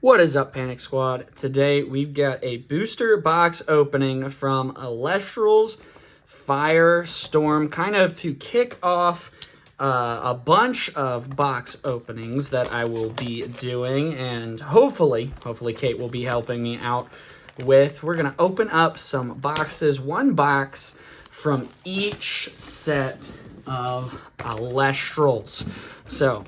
What is up, Panic Squad? Today we've got a booster box opening from Elestrals Firestorm, kind of to kick off a bunch of box openings that I will be doing, and hopefully Kate will be helping me out with. We're going to open up some boxes, one box from each set of Elestrals. So,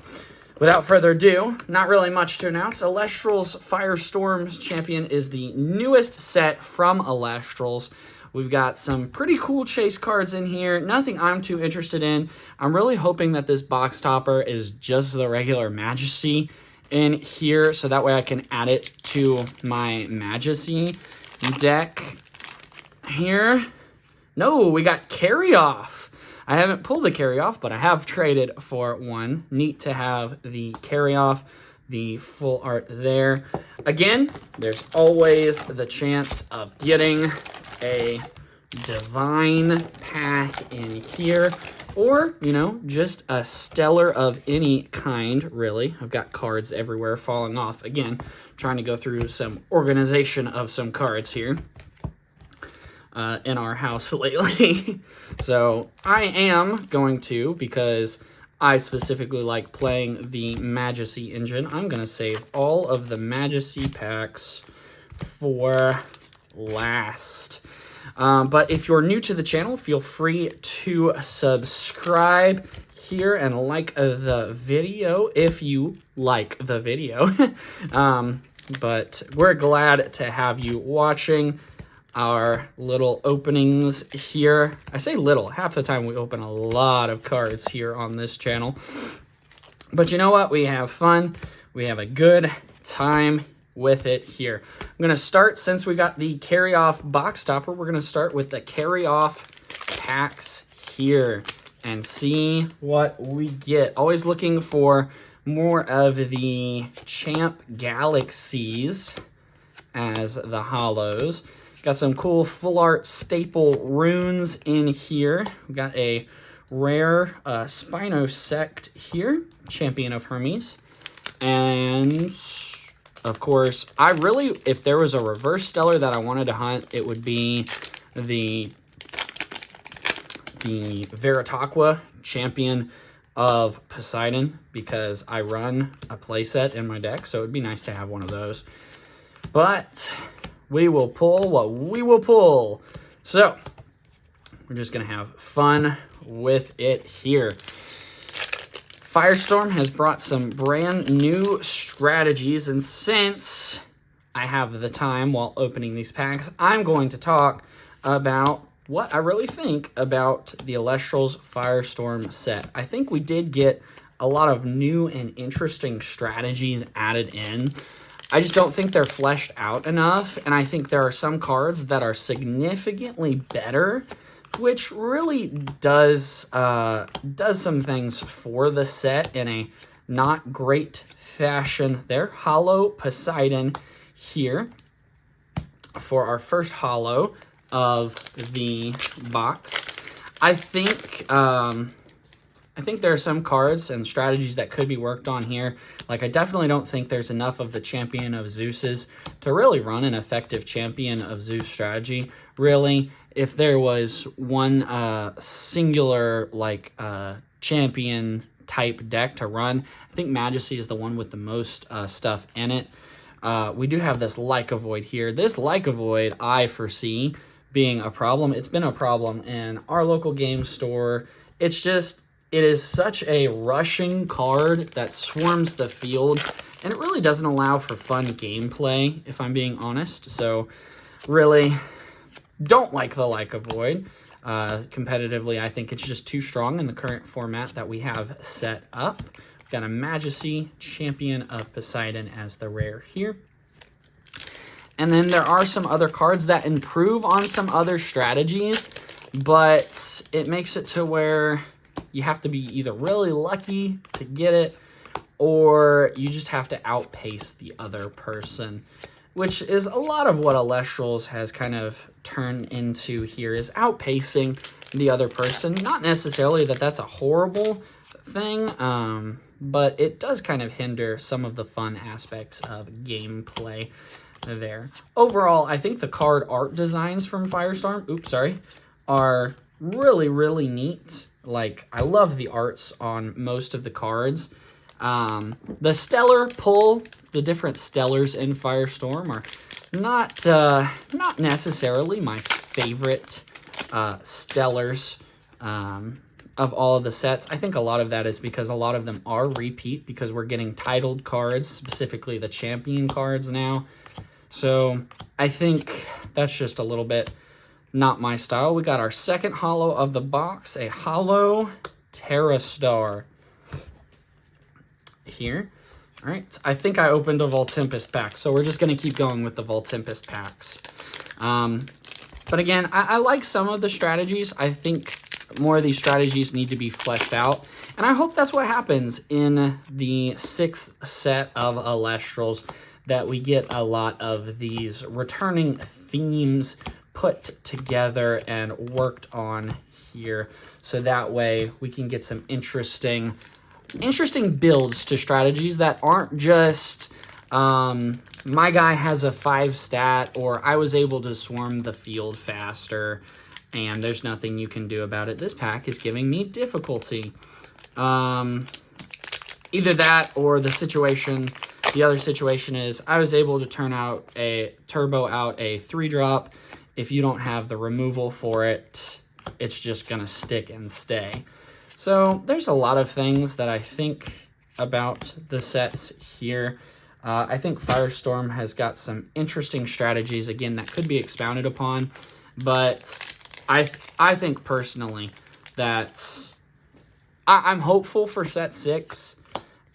without further ado, not really much to announce. Elestrals Firestorm Champion is the newest set from Elestrals. We've got some pretty cool chase cards in here. Nothing I'm too interested in. I'm really hoping that this box topper is just the regular Majesty in here, so that way I can add it to my Majesty deck here. No, we got Carry Off. I haven't pulled the Carry Off, but I have traded for one. Neat to have the Carry Off, the full art there. Again, there's always the chance of getting a Divine pack in here, or, you know, just a Stellar of any kind, really. I've got cards everywhere falling off. Again, trying to go through some organization of some cards here in our house lately. So I am going to, because I specifically like playing the Majesty engine, I'm going to save all of the Majesty packs for last. But if you're new to the channel, feel free to subscribe here and like the video if you like the video. But we're glad to have you watching our little openings here. I say little, half the time we open a lot of cards here on this channel. But you know what? We have fun. We have a good time with it here. I'm going to start, since we got the Carry Off box topper, we're going to start with the Carry Off packs here and see what we get. Always looking for more of the Champ Galaxies as the hollows. Got some cool full art staple runes in here. We've got a rare Spinosect here, Champion of Hermes. And, of course, I really, if there was a reverse stellar that I wanted to hunt, it would be the Veritaqua, Champion of Poseidon, because I run a playset in my deck, so it would be nice to have one of those. But we will pull what we will pull. So, we're just going to have fun with it here. Firestorm has brought some brand new strategies, and since I have the time while opening these packs, I'm going to talk about what I really think about the Elestrals Firestorm set. I think we did get a lot of new and interesting strategies added in. I just don't think they're fleshed out enough, and I think there are some cards that are significantly better, which really does some things for the set in a not great fashion there. Hollow Poseidon here for our first hollow of the box. I think there are some cards and strategies that could be worked on here. Like, I definitely don't think there's enough of the Champion of Zeus's to really run an effective Champion of Zeus strategy. Really, if there was one singular, like, champion type deck to run, I think Majesty is the one with the most stuff in it. We do have this Leica Void here. This Leica Void, I foresee being a problem. It's been a problem in our local game store. It's just, it is such a rushing card that swarms the field, and it really doesn't allow for fun gameplay, if I'm being honest. So, really, don't like the Leica Void. Competitively, I think it's just too strong in the current format that we have set up. We've got a Majesty, Champion of Poseidon as the rare here. And then there are some other cards that improve on some other strategies, but it makes it to where you have to be either really lucky to get it, or you just have to outpace the other person, which is a lot of what Elestrals has kind of turned into here, is outpacing the other person. Not necessarily that that's a horrible thing. but it does kind of hinder some of the fun aspects of gameplay there. Overall, I think the card art designs from Firestorm, are really, really neat. Like, I love the arts on most of the cards. The stellar pull, the different stellars in Firestorm are not necessarily my favorite stellars of all of the sets. I think a lot of that is because a lot of them are repeat, because we're getting titled cards, specifically the champion cards now. So I think that's just a little bit not my style. We got our second holo of the box, a holo Terrastar here. All right, I think I opened a Voltempest pack, so we're just going to keep going with the Voltempest packs. But again, I like some of the strategies. I think more of these strategies need to be fleshed out, and I hope that's what happens in the 6th set of Elestrals, that we get a lot of these returning themes put together and worked on here, so that way we can get some interesting builds to strategies that aren't just my guy has a 5 stat, or I was able to swarm the field faster and there's nothing you can do about it. This pack is giving me difficulty. Either that, or the other situation is I was able to turbo out a 3-drop. If you don't have the removal for it, it's just gonna stick and stay. So there's a lot of things that I think about the sets here. I think Firestorm has got some interesting strategies, again, that could be expounded upon, but I think personally that I'm hopeful for set 6,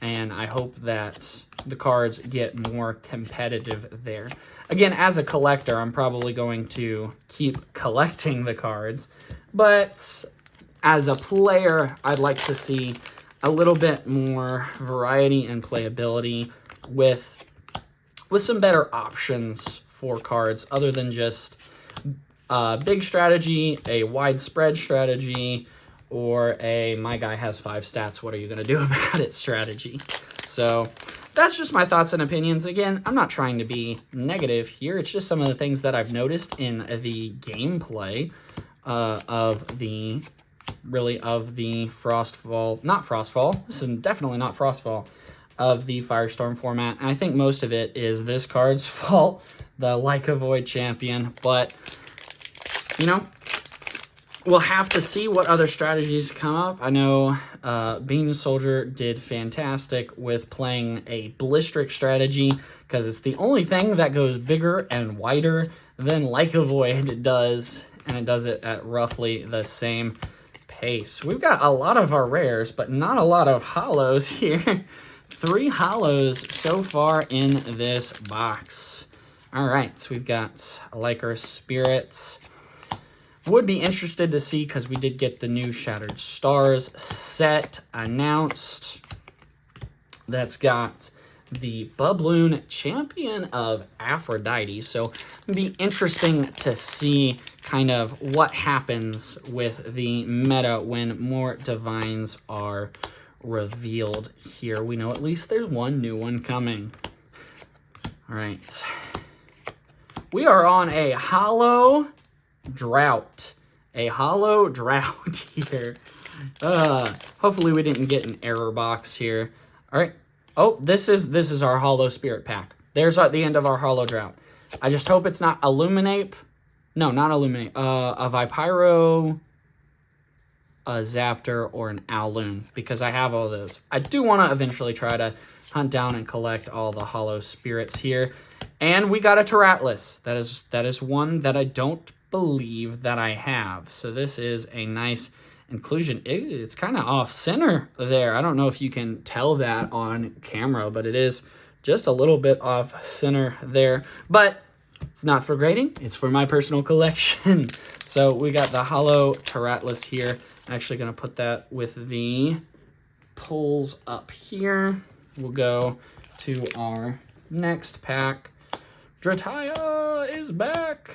and I hope that the cards get more competitive there. Again, as a collector, I'm probably going to keep collecting the cards, but as a player, I'd like to see a little bit more variety and playability with some better options for cards other than just big strategy, a widespread strategy, or a my guy has 5 stats, what are you going to do about it strategy. So that's just my thoughts and opinions. Again, I'm not trying to be negative here. It's just some of the things that I've noticed in the gameplay of the Frostfall. This is definitely not Frostfall, of the Firestorm format. And I think most of it is this card's fault, the Like a Void champion. But, you know, we'll have to see what other strategies come up. I know Beam Soldier did fantastic with playing a Ballistic strategy, because it's the only thing that goes bigger and wider than Like a Void does, and it does it at roughly the same pace. We've got a lot of our rares, but not a lot of holos here. 3 holos so far in this box. All right, so we've got Liker Spirit. Would be interested to see, because we did get the new Shattered Stars set announced. That's got the Bubloon Champion of Aphrodite. So it'd be interesting to see kind of what happens with the meta when more divines are revealed here. We know at least there's one new one coming. All right. We are on a holo drought. A holo drought here. Hopefully we didn't get an error box here. All right. Oh, this is our holo spirit pack. There's the end of our holo drought. I just hope it's not Illuminate. No, not Illuminate. A Vipyro, a Zaptor, or an Owloon, because I have all those. I do want to eventually try to hunt down and collect all the holo spirits here. And we got a Terratlas. That is one that I don't believe that I have. So this is a nice inclusion. It's kind of off center there. I don't know if you can tell that on camera, but it is just a little bit off center there. But it's not for grading, it's for my personal collection. So we got the holo Terratlas here. I'm actually going to put that with the pulls up here. We'll go to our next pack. Drataya is back.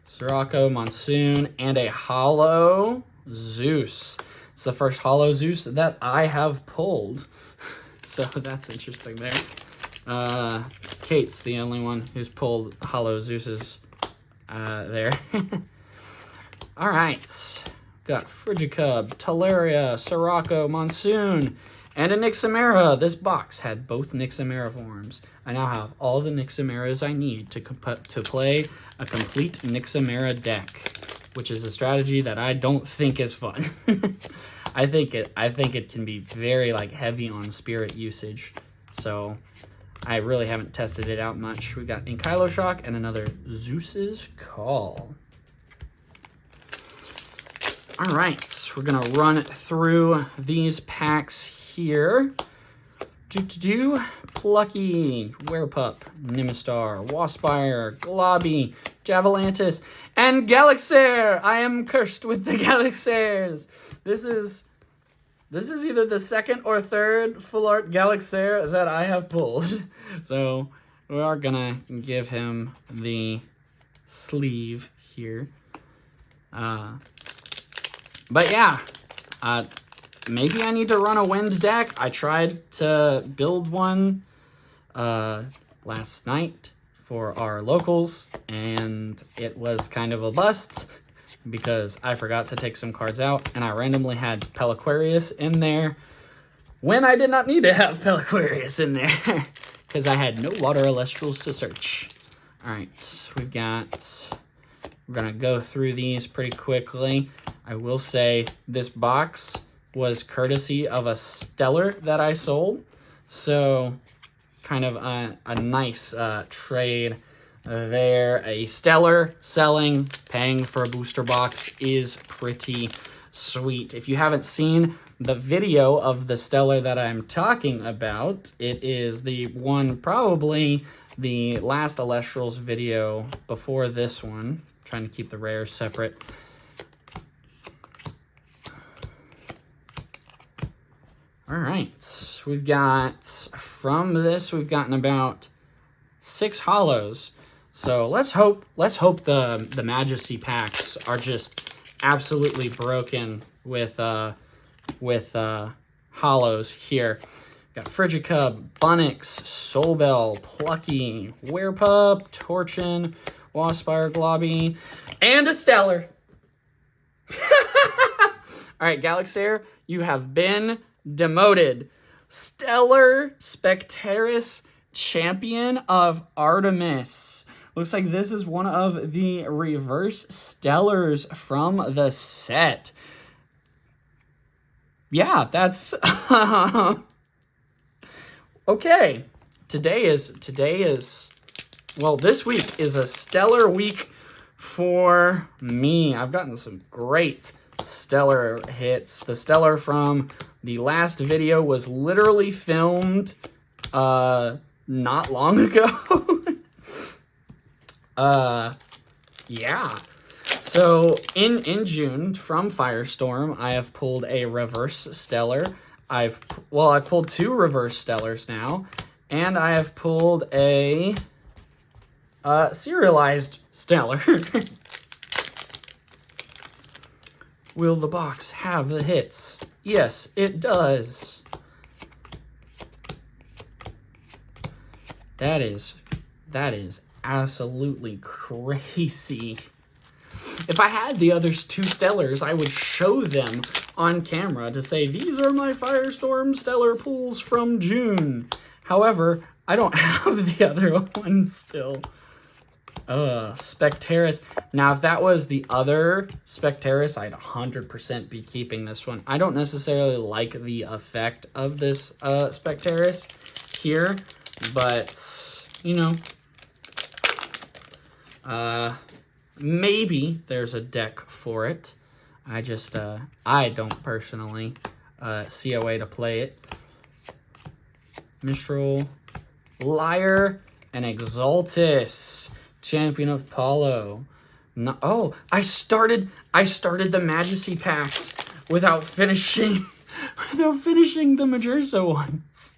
Sirocco, Monsoon, and a holo Zeus. It's the first Hollow Zeus that I have pulled. So that's interesting there. Kate's the only one who's pulled Hollow Zeus's there. All right. Got Frigicub, Talaria, Sirocco, Monsoon, and a Nixamera. This box had both Nixamera forms. I now have all the Nixameras I need to play a complete Nixamera deck, which is a strategy that I don't think is fun. I think it can be very like heavy on spirit usage. So I really haven't tested it out much. We got Enkylo Shock and another Zeus's Call. All right, we're gonna run through these packs here. Plucky, Werepup, Nimistar, Waspire, Globby, Javalantis, and Galaxair. I am cursed with the Galaxairs. This is either the second or third full art Galaxair that I have pulled. So we are gonna give him the sleeve here. But yeah, maybe I need to run a wind deck. I tried to build one last night for our locals, and it was kind of a bust because I forgot to take some cards out, and I randomly had Pelaquarius in there when I did not need to have Pelaquarius in there because I had no water Elestrals to search. All right, we're gonna go through these pretty quickly. I will say this box was courtesy of a Stellar that I sold. So kind of a nice trade there. A Stellar selling, paying for a booster box is pretty sweet. If you haven't seen the video of the Stellar that I'm talking about, it is the one, probably the last Elestrals video before this one. Trying to keep the rares separate. All right, we've got, from this, we've gotten about 6 hollows. So let's hope the Majesty packs are just absolutely broken with hollows here. Got Frigicub, Bunnix, Soulbell, Plucky, Werepup, Torchin, Waspire, Globby, and a Stellar. All right, Galaxair, you have been demoted. Stellar Spectaris, Champion of Artemis. Looks like this is one of the reverse Stellars from the set. Yeah, that's okay. Today is well, this week is a stellar week for me. I've gotten some great Stellar hits. The Stellar from the last video was literally filmed not long ago. Yeah. So in June from Firestorm, I have pulled a reverse Stellar. I've pulled 2 reverse Stellars now, and I have pulled a serialized Stellar. Will the box have the hits? Yes, it does. That is absolutely crazy. If I had the other 2 Stellars, I would show them on camera to say, these are my Firestorm Stellar pulls from June. However, I don't have the other ones still. Spectaris. Now, if that was the other Spectaris, I'd 100% be keeping this one. I don't necessarily like the effect of this Spectaris here, but, you know, maybe there's a deck for it. I just, I don't personally see a way to play it. Mistral, Liar, and Exaltus. Champion of Paulo. No, oh, I started the Majesty packs without finishing the Majersa ones.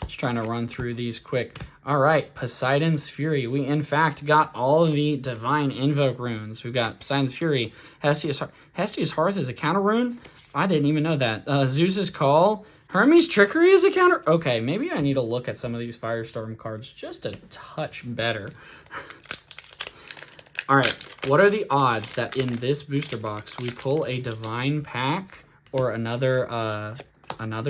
Just trying to run through these quick. All right, Poseidon's Fury. We, in fact, got all of the Divine Invoke runes. We've got Poseidon's Fury. Hestia's Hearth is a counter rune? I didn't even know that. Zeus's Call. Hermes' Trickery is a counter? Okay, maybe I need to look at some of these Firestorm cards just a touch better. All right, what are the odds that in this booster box we pull a Divine pack or another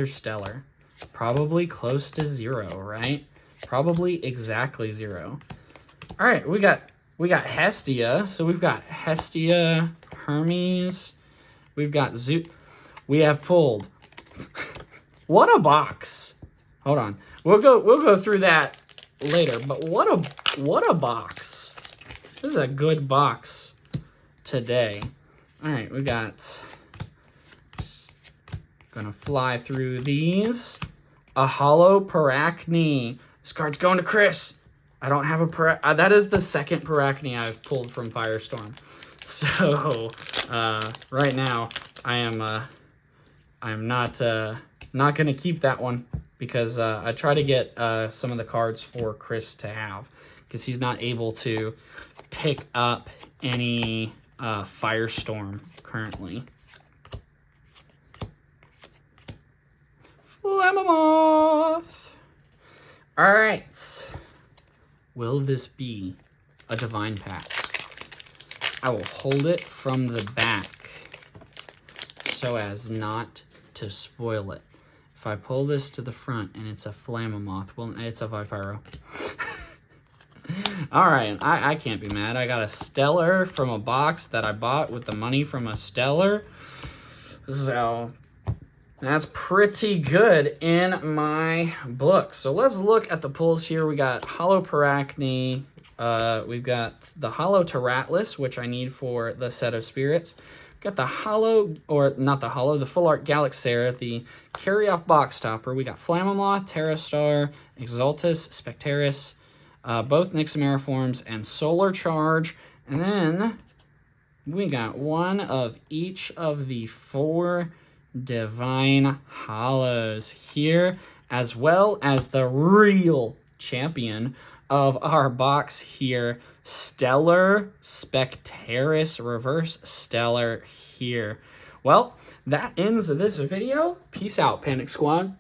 Stellar? Probably close to 0, right? Probably exactly 0. All right, we got Hestia. So we've got Hestia, Hermes. We've got Zeus. We have pulled. What a box! Hold on, we'll go through that later. But what a box! This is a good box today. All right, we got. Gonna fly through these. A Hollow Paracne. This card's going to Chris. I don't have a that is the second Paracne I've pulled from Firestorm. So right now I'm not gonna keep that one because I try to get some of the cards for Chris to have because he's not able to pick up any Firestorm currently. Flamomoth. All right. Will this be a Divine pack? I will hold it from the back so as not to spoil it. If I pull this to the front and it's a Flamomoth, well, it's a Vipiro. All right, I can't be mad. I got a Stellar from a box that I bought with the money from a Stellar. So that's pretty good in my book. So let's look at the pulls here. We got Hollow Paracne. We've got the Hollow Terratlas, which I need for the Set of Spirits. Got the Hollow, or not the Hollow, the Full Art Galaxera, the Carry-Off Box Topper. We got Flamomoth, Terrastar, Exaltus, Spectaris, both Nixamera forms, and Solar Charge. And then we got one of each of the 4 Divine Hollows here, as well as the real champion of our box here, Stellar Spectaris, Reverse Stellar here. Well, that ends this video. Peace out, Panic Squad.